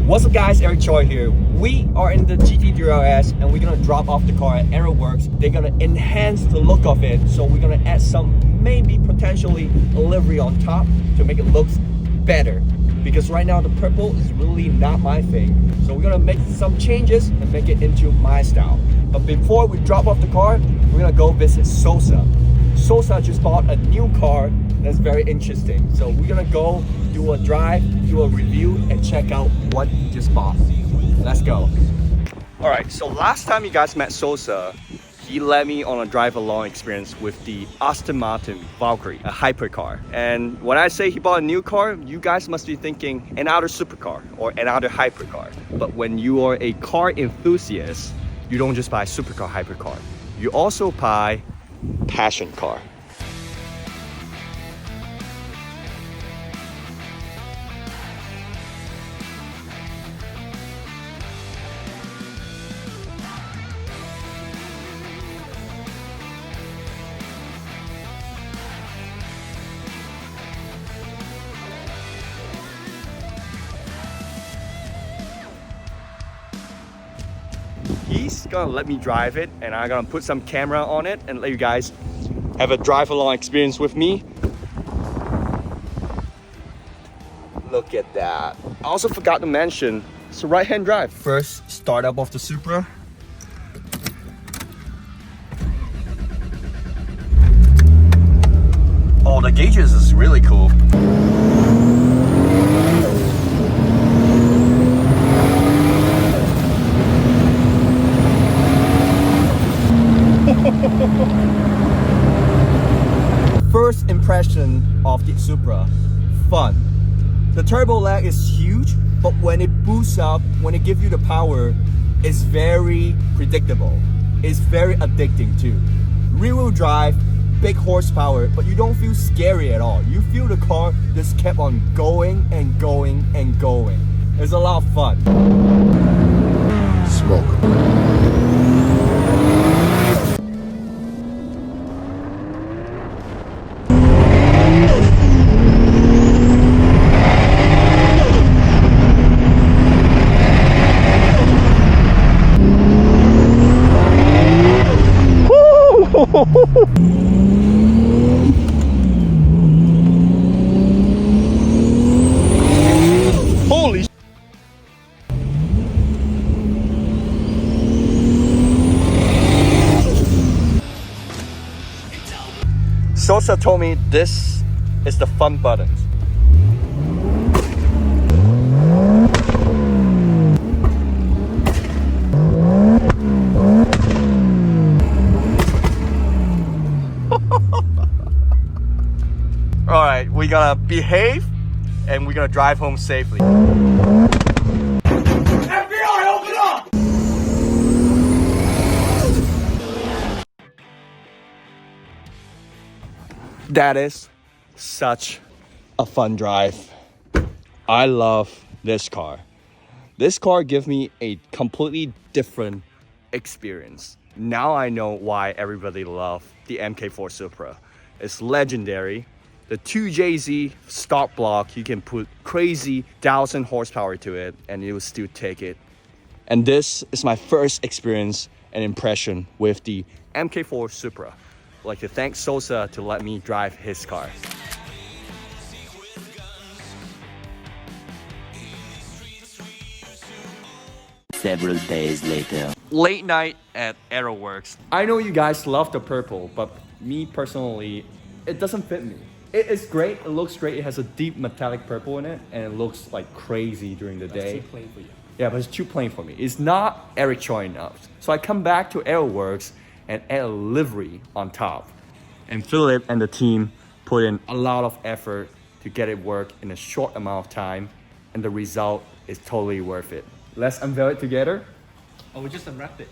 What's up guys, Eric Choi here. We are in the GT3RS and we're gonna drop off the car at AeroWerkZ. They're gonna enhance the look of it, so we're gonna add some, maybe potentially a livery on top to make it look better. Because right now the purple is really not my thing. So we're gonna make some changes and make it into my style. But before we drop off the car, we're gonna go visit Sosa. Sosa just bought a new car that's very interesting. So we're gonna go do a drive, do a review, and check out what he just bought. Let's go. All right, so last time you guys met Sosa, he led me on a drive-along experience with the Aston Martin Valkyrie, a hypercar. And when I say he bought a new car, you guys must be thinking another supercar or another hypercar. But when you are a car enthusiast, you don't just buy a supercar, hypercar. You also buy passion car. He's gonna let me drive it, and I'm gonna put some camera on it and let you guys have a drive along experience with me. Look at that. I also forgot to mention, it's a right-hand drive. First start up of the Supra. Oh, the gauges is really cool. First impression of the Supra, fun. The turbo lag is huge, but when it boosts up, when it gives you the power, it's very predictable. It's very addicting too. Rear-wheel drive, big horsepower, but you don't feel scary at all. You feel the car just kept on going and going and going. It's a lot of fun. Smoke. Holy sh**. Sosa told me this is the fun buttons. All right, we gotta behave and we're gonna drive home safely. FBI, open up! That is such a fun drive. I love this car. This car gives me a completely different experience. Now I know why everybody loves the MK4 Supra. It's legendary. The 2JZ stock block, you can put crazy 1,000 horsepower to it and it will still take it. And this is my first experience and impression with the MK4 Supra. I'd like to thank Sosa to let me drive his car. Several days later. Late night at AeroWerkZ. I know you guys love the purple, but me personally, it doesn't fit me. It is great, it looks great, it has a deep metallic purple in it, and it looks like crazy during the day. It's too plain for you. Yeah, but it's too plain for me. It's not Eric Choi enough. So I come back to AeroWerkZ and add a livery on top. And Philip and the team put in a lot of effort to get it work in a short amount of time, and the result is totally worth it. Let's unveil it together. Oh, we just unwrapped it.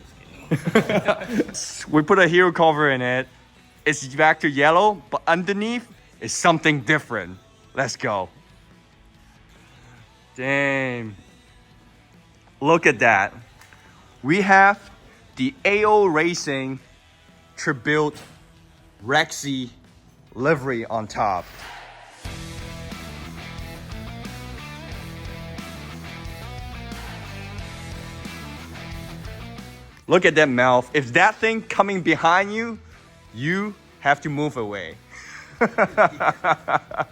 We put a hero cover in it. It's back to yellow, but underneath is something different. Let's go. Damn. Look at that. We have the AeroWerkZ Tribute Rexy livery on top. Look at that mouth. If that thing coming behind you, you have to move away. That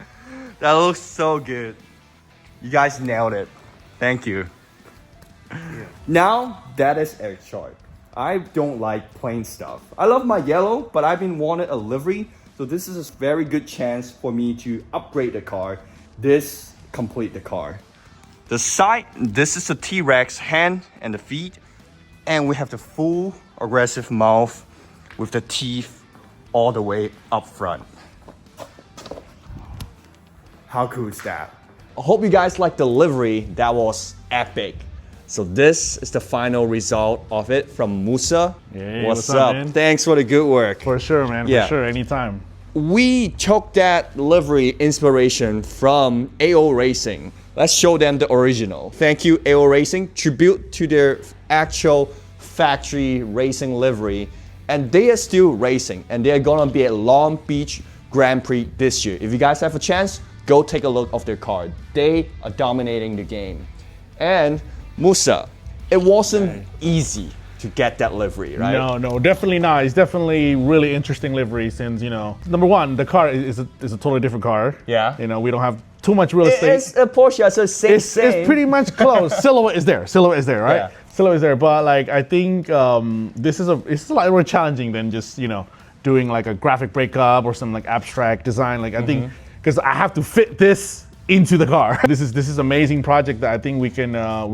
looks so good. You guys nailed it. Thank you. Yeah. Now, that is Eric Sharp. I don't like plain stuff. I love my yellow, but I've been wanted a livery, so this is a very good chance for me to upgrade the car. This complete the car. The side, this is the T-Rex hand and the feet, and we have the full aggressive mouth with the teeth all the way up front. How cool is that? I hope you guys like the livery. That was epic. So this is the final result of it from Musa. Hey, what's up? man? Thanks for the good work. For sure, man. Yeah. For sure, anytime. We took that livery inspiration from AO Racing. Let's show them the original. Thank you, AO Racing. Tribute to their actual factory racing livery. And they are still racing. And they're gonna be at Long Beach Grand Prix this year. If you guys have a chance, go take a look of their car. They are dominating the game. And Musa, it wasn't easy to get that livery, right? No, definitely not. It's definitely really interesting livery since, you know, number one, the car is a totally different car. Yeah. You know, we don't have too much real estate. It's a Porsche, so same. It's pretty much close. Silhouette is there, right? Yeah. Silhouette is there, but like I think it's a lot more challenging than just, you know, doing like a graphic breakup or some like abstract design. Like I think because I have to fit this into the car. This is amazing project that I think we're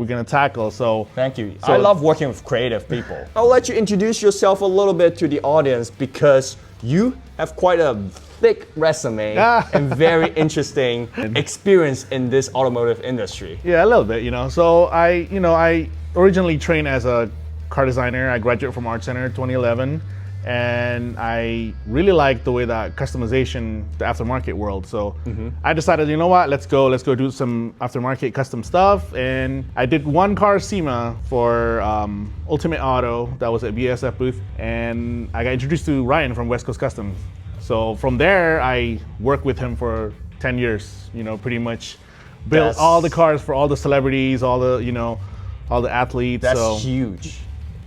gonna tackle. So thank you. So, I love working with creative people. I'll let you introduce yourself a little bit to the audience because you have quite a thick resume and very interesting experience in this automotive industry. Yeah, a little bit, you know. So I originally trained as a car designer. I graduated from Art Center 2011. And I really like the way that customization, the aftermarket world. So I decided, you know what, let's go do some aftermarket custom stuff. And I did one car SEMA for Ultimate Auto that was at BSF booth. And I got introduced to Ryan from West Coast Customs. So from there, I worked with him for 10 years, you know, pretty much built all the cars for all the celebrities, all the athletes. That's huge.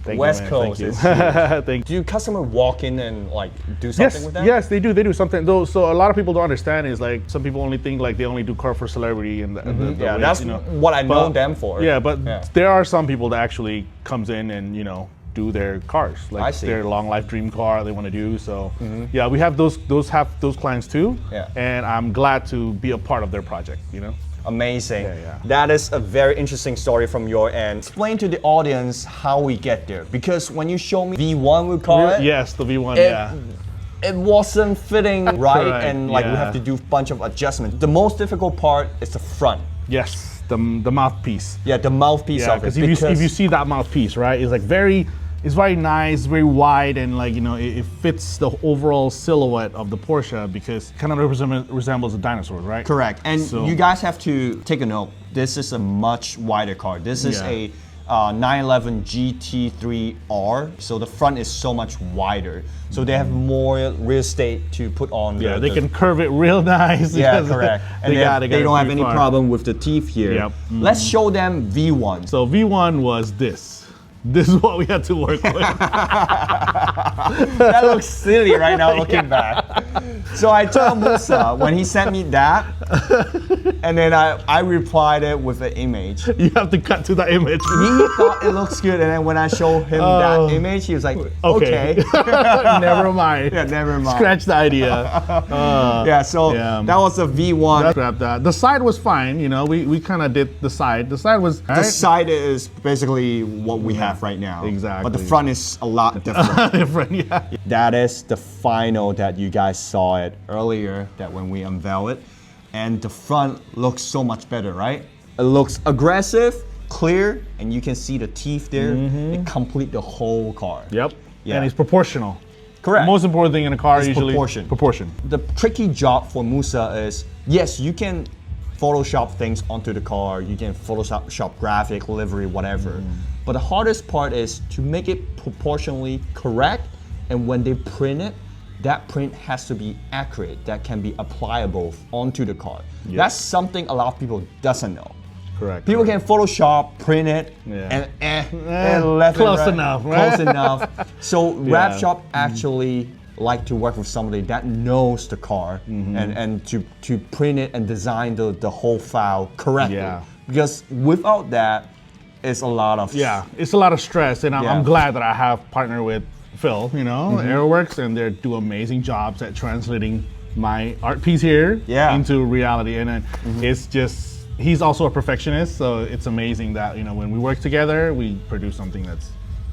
Thank West you, Coast Thank is you. Thank Do customer walk in and like do something with that? Yes, they do. They do something. Though, so a lot of people don't understand is like some people only think like they only do car for celebrity and Yeah, that's what I know them for. Yeah, but there are some people that actually comes in and do their cars, like their long life dream car they want to do. So yeah, we have those clients too. Yeah. And I'm glad to be a part of their project. Amazing. Yeah. That is a very interesting story from your end. Explain to the audience how we get there. Because when you show me V1, we call it. Yes, the V1, It wasn't fitting right, Correct, and like we have to do a bunch of adjustments. The most difficult part is the front. Yes, the mouthpiece. Yeah, the mouthpiece of it. Because if you see that mouthpiece, right, it's like it's very nice, very wide, and like it fits the overall silhouette of the Porsche because it kind of resembles a dinosaur, right? Correct. And you guys have to take a note. This is a much wider car. This is a 911 GT3R, so the front is so much wider. So they have more real estate to put on. Yeah, they can curve it real nice. Yeah, correct. And they don't have any problem with the teeth here. Yep. Let's show them V1. So V1 was this. This is what we had to work with. That looks silly right now looking back. So I told Musa when he sent me that, and then I replied it with an image. You have to cut to the image. He thought it looks good, and then when I showed him that image, he was like, okay. Never mind. Yeah, never mind. Scratch the idea. That was a V1. Scrap that. The side was fine, we kind of did the side. The side was... The side is basically what we have right now. Exactly. But the front is a lot different. Yeah. That is the final that you guys saw it earlier, that when we unveil it. And the front looks so much better, right? It looks aggressive, clear, and you can see the teeth there. It complete the whole car. Yep. Yeah. And it's proportional. Correct. The most important thing in a car is usually proportion. The tricky job for Musa is, yes, you can Photoshop things onto the car, you can Photoshop graphic, livery, whatever. But the hardest part is to make it proportionally correct, and when they print it, that print has to be accurate, that can be applicable onto the car. Yes. That's something a lot of people doesn't know. Correct. People can Photoshop, print it, Yeah. and left Close and right. enough, right? Close enough. So wrap Yeah. shop actually like to work with somebody that knows the car Mm-hmm. and to print it and design the whole file correctly. Yeah. Because without that, it's a lot of Yeah, it's a lot of stress, and I'm Yeah. glad that I have partnered with Phil, you know, Mm-hmm. AeroWerkZ, and they do amazing jobs at translating my art piece here into reality. And then it's just, he's also a perfectionist, so it's amazing that, you know, when we work together, we produce something that's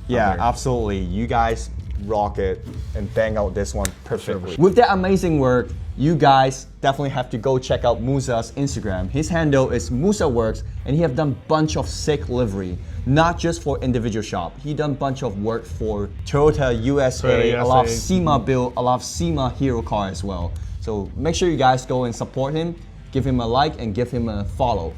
Yeah, out there. absolutely. You guys rock it and bang out this one perfectly. With that amazing work, you guys definitely have to go check out Musa's Instagram. His handle is MusaWorks, and he have done bunch of sick livery, not just for individual shop. He done bunch of work for Toyota USA, a lot of SEMA build, a lot of SEMA hero car as well. So make sure you guys go and support him, give him a like, and give him a follow.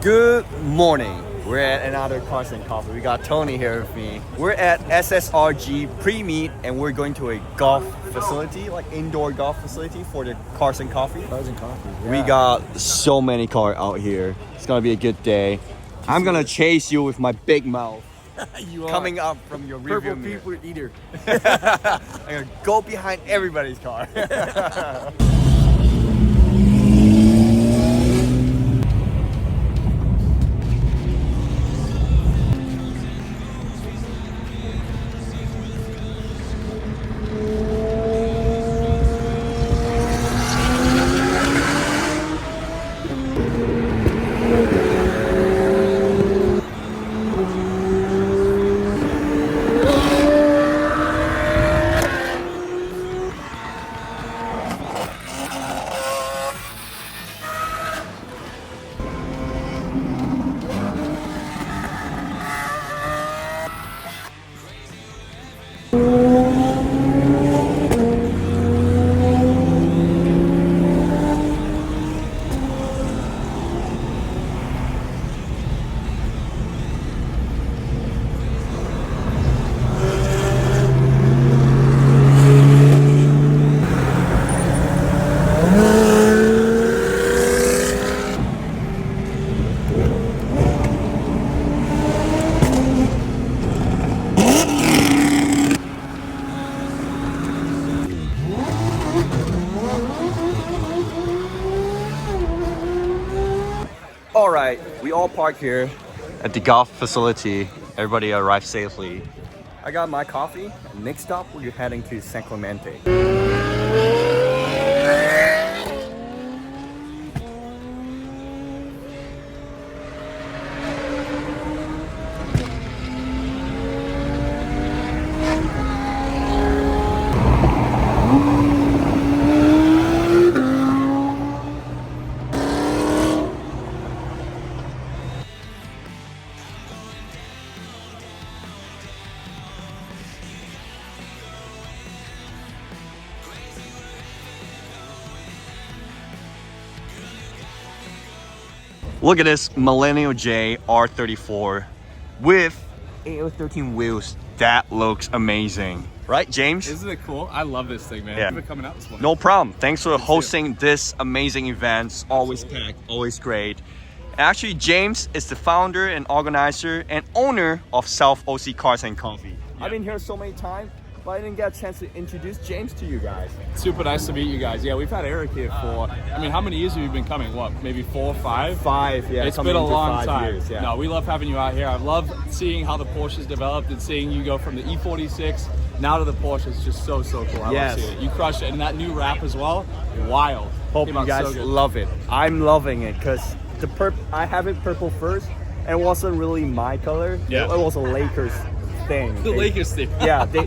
Good morning. We're at another Cars and Coffee. We got Tony here with me. We're at SSRG pre-meet, and we're going to a golf facility, like indoor golf facility for the Cars and Coffee. Cars and Coffee. Yeah. We got so many cars out here. It's gonna be a good day. I'm gonna chase you with my big mouth. You are. Coming up from your rearview Purple mirror. people eater. I'm gonna go behind everybody's car. All right, we all parked here at the golf facility. Everybody arrived safely. I got my coffee. Next stop, we're heading to San Clemente. Look at this Millennial J R34 with AO13 wheels. That looks amazing. Right, James? Isn't it cool? I love this thing, man. Yeah. Thanks for coming out this morning. No problem. Thanks for hosting this amazing event. It's always packed, always great. And actually, James is the founder and organizer and owner of South OC Cars and Coffee. I've been here so many times, but I didn't get a chance to introduce James to you guys. Super nice to meet you guys. Yeah, we've had Eric here for, I mean, how many years have you been coming? What, maybe 4 or 5? 5, yeah. It's coming been a into long 5 time. years, yeah. No, we love having you out here. I love seeing how the Porsche's developed and seeing you go from the E46 now to the Porsche. It's just so cool. I Yes. love seeing it. You crush it. And that new wrap as well, wild. Hope Came you out guys so good. love it. I'm loving it because I have it purple first, and it wasn't really my color. Yeah. It was a Lakers thing. The Lakers thing. Yeah, they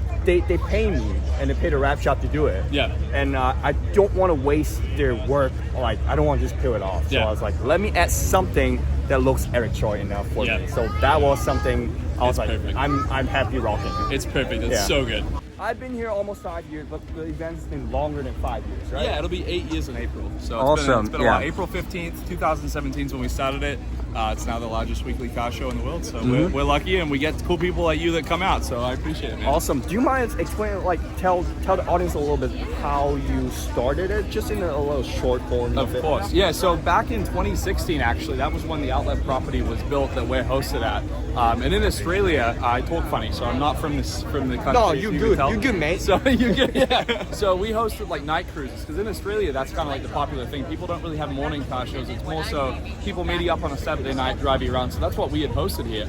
pay me and they pay the wrap shop to do it. Yeah. And I don't want to waste their work. Like, I don't want to just peel it off. So Yeah. I was like, let me add something that looks Eric Choi enough for Yeah. me. So that was something I was It's like, perfect. I'm happy rocking. It's perfect. It's Yeah. so good. I've been here almost 5 years, but the event's been longer than 5 years, right? Yeah, it'll be 8 years in April. So Awesome, it's been a yeah. while. April 15th, 2017 is when we started it. It's now the largest weekly car show in the world. So we're lucky, and we get cool people like you that come out. So I appreciate it, man. Awesome. Do you mind explaining, like, tell the audience a little bit how you started it, just in a little short form of it? Of course. Yeah, so back in 2016, actually, that was when the outlet property was built that we're hosted at. And in Australia, I talk funny, so I'm not from the country. No, as you can good. tell. You good, mate. So you good, yeah. So we hosted like night cruises, because in Australia, that's kind of like the popular thing. People don't really have morning car shows. It's more so people meeting up on a Saturday night, drive you around. So that's what we had hosted here.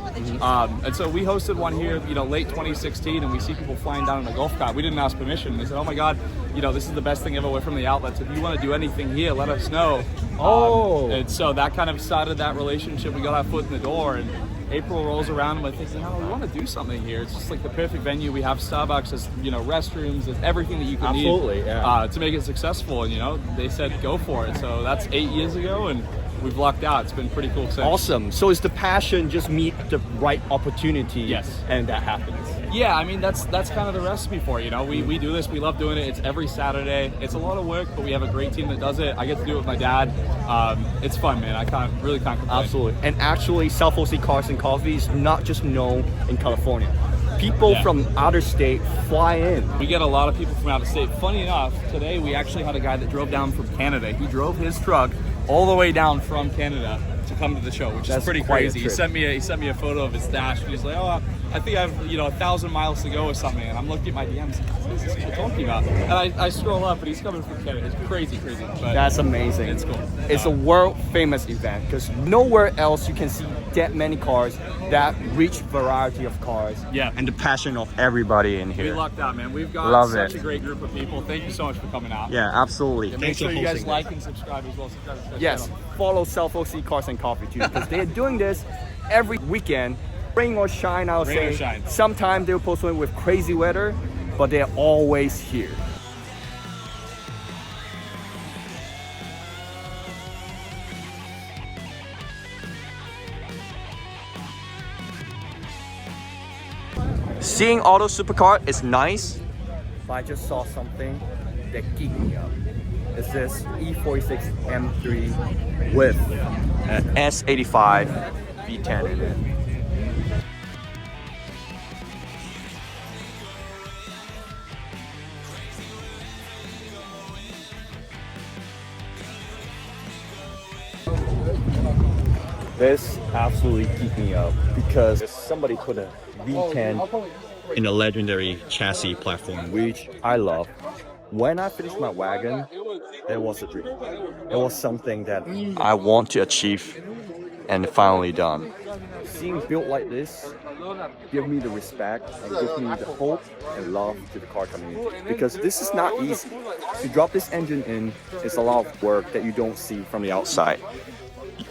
And so we hosted one here, late 2016, and we see people flying down in a golf cart. We didn't ask permission. They said, "Oh my God, this is the best thing ever. We're from the outlets. If you want to do anything here, let us know." And so that kind of started that relationship. We got our foot in the door, and April rolls around and we're thinking, we want to do something here. It's just like the perfect venue. We have Starbucks, there's restrooms, there's everything that you can need to make it successful. And they said go for it. So that's 8 years ago, and we've lucked out. It's been pretty cool since. Awesome. So it's the passion, just meet the right opportunity. Yes. And that happens. Yeah, I mean that's kind of the recipe for it. We do this. We love doing it. It's every Saturday. It's a lot of work, but we have a great team that does it. I get to do it with my dad. It's fun, man. I can't complain. Absolutely. And actually, South OC Cars and Coffee is not just known in California. People from other state fly in. We get a lot of people from out of state. Funny enough, today we actually had a guy that drove down from Canada. He drove his truck all the way down from Canada to come to the show, which is pretty crazy. He sent me a photo of his dash, and he's like, "Oh, I think I have 1,000 miles to go or something." And I'm looking at my DMs, what is this guy talking about? And I scroll up, and he's coming from Canada. It's crazy. But that's amazing. It's cool. It's a world famous event, because nowhere else you can see that many cars, that rich variety of cars. Yeah. And the passion of everybody in here. We lucked out, man. We've got such a great group of people. Thank you so much for coming out. Yeah, absolutely. And make sure you guys like and subscribe as well. Yes, follow South OC Cars and Coffee too, because they're doing this every weekend. Rain or shine, I'll say. Rain or shine. Sometimes they'll post one with crazy weather, but they're always here. Seeing auto supercar is nice, but I just saw something that geeked me up. It's this E46 M3 with an S85 V10 in it. This absolutely geeked me up, because somebody put a V10 in a legendary chassis platform, which I love. When I finished my wagon, it was a dream. It was something that I want to achieve, and finally done. Seeing built like this give me the respect and give me the hope and love to the car community, because this is not easy. To drop this engine in is a lot of work that you don't see from the outside.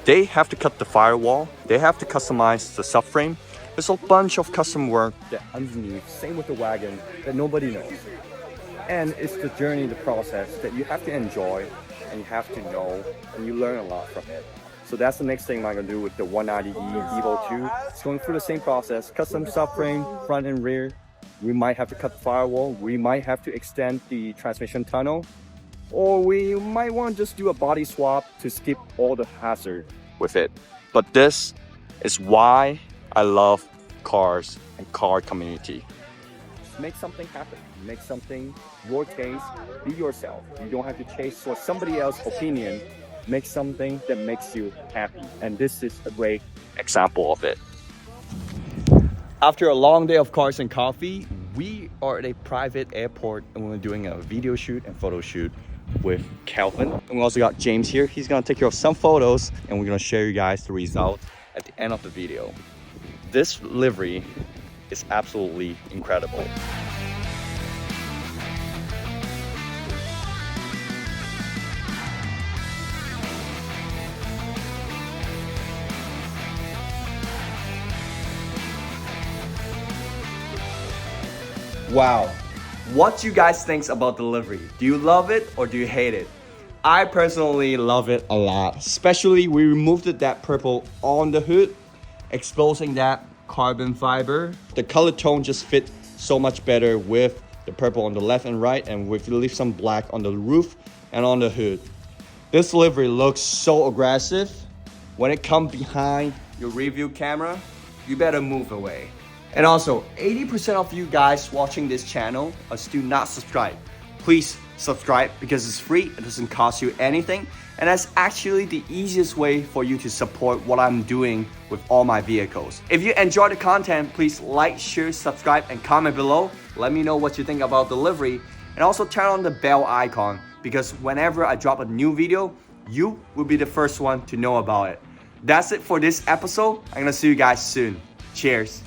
They have to cut the firewall, they have to customize the subframe. There's a bunch of custom work that underneath, same with the wagon, that nobody knows. And it's the journey, the process that you have to enjoy, and you have to know, and you learn a lot from it. So that's the next thing I'm gonna do with the 190E Evo 2. It's going through the same process, custom subframe, front and rear. We might have to cut the firewall, we might have to extend the transmission tunnel, or we might want to just do a body swap to skip all the hazard with it. But this is why I love cars and car community. Make something happen. Make something your taste. Be yourself. You don't have to chase for somebody else's opinion. Make something that makes you happy. And this is a great example of it. After a long day of cars and coffee, we are at a private airport, and we're doing a video shoot and photo shoot with Calvin. And we also got James here. He's gonna take care of some photos, and we're gonna share you guys the result at the end of the video. This livery is absolutely incredible. Wow. What do you guys think about the livery? Do you love it or do you hate it? I personally love it a lot. Especially we removed that purple on the hood, exposing that carbon fiber. The color tone just fit so much better with the purple on the left and right, and we leave some black on the roof and on the hood. This livery looks so aggressive. When it comes behind your rear view camera, you better move away. And also, 80% of you guys watching this channel are still not subscribed. Please subscribe because it's free, it doesn't cost you anything, and that's actually the easiest way for you to support what I'm doing with all my vehicles. If you enjoy the content, please like, share, subscribe, and comment below. Let me know what you think about the livery, and also turn on the bell icon because whenever I drop a new video, you will be the first one to know about it. That's it for this episode. I'm gonna see you guys soon. Cheers.